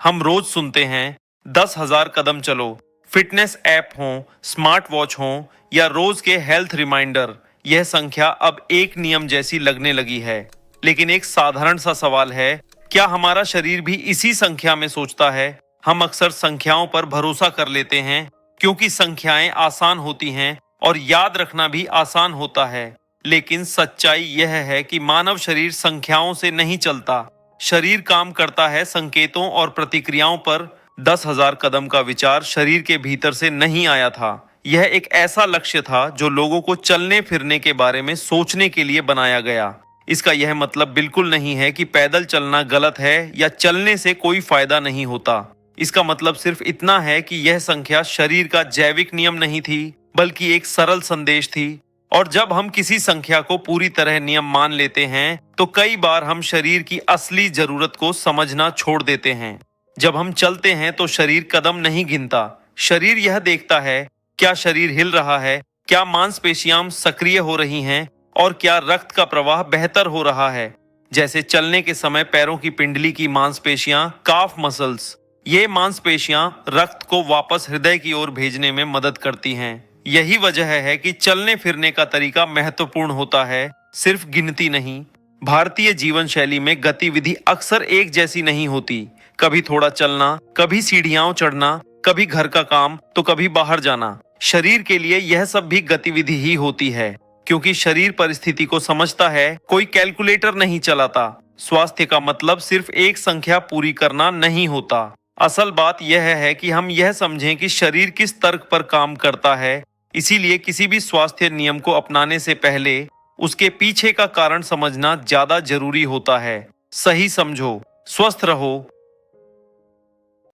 हम रोज सुनते हैं 10,000 कदम चलो। फिटनेस ऐप हो, स्मार्ट वॉच हो या रोज के हेल्थ रिमाइंडर, यह संख्या अब एक नियम जैसी लगने लगी है। लेकिन एक साधारण सा सवाल है, क्या हमारा शरीर भी इसी संख्या में सोचता है? हम अक्सर संख्याओं पर भरोसा कर लेते हैं क्योंकि संख्याएं आसान होती हैं और याद रखना भी आसान होता है। लेकिन सच्चाई यह है कि मानव शरीर संख्याओं से नहीं चलता। शरीर काम करता है संकेतों और प्रतिक्रियाओं पर। 10,000 कदम का विचार शरीर के भीतर से नहीं आया था। यह एक ऐसा लक्ष्य था जो लोगों को चलने फिरने के बारे में सोचने के लिए बनाया गया। इसका यह मतलब बिल्कुल नहीं है कि पैदल चलना गलत है या चलने से कोई फायदा नहीं होता। इसका मतलब सिर्फ इतना है कि यह संख्या शरीर का जैविक नियम नहीं थी, बल्कि एक सरल संदेश थी। और जब हम किसी संख्या को पूरी तरह नियम मान लेते हैं तो कई बार हम शरीर की असली जरूरत को समझना छोड़ देते हैं। जब हम चलते हैं तो शरीर कदम नहीं गिनता। शरीर यह देखता है, क्या शरीर हिल रहा है, क्या मांसपेशियां सक्रिय हो रही हैं और क्या रक्त का प्रवाह बेहतर हो रहा है। जैसे चलने के समय पैरों की पिंडली की मांसपेशियां, काफ मसल्स, ये मांसपेशियां रक्त को वापस हृदय की ओर भेजने में मदद करती हैं। यही वजह है कि चलने फिरने का तरीका महत्वपूर्ण होता है, सिर्फ गिनती नहीं। भारतीय जीवन शैली में गतिविधि अक्सर एक जैसी नहीं होती। कभी थोड़ा चलना, कभी सीढ़ियां चढ़ना, कभी घर का काम तो कभी बाहर जाना। शरीर के लिए यह सब भी गतिविधि ही होती है, क्योंकि शरीर परिस्थिति को समझता है, कोई कैलकुलेटर नहीं चलाता। स्वास्थ्य का मतलब सिर्फ एक संख्या पूरी करना नहीं होता। असल बात यह है कि हम यह समझें कि शरीर किस तर्क पर काम करता है। इसीलिए किसी भी स्वास्थ्य नियम को अपनाने से पहले उसके पीछे का कारण समझना ज्यादा जरूरी होता है। सही समझो, स्वस्थ रहो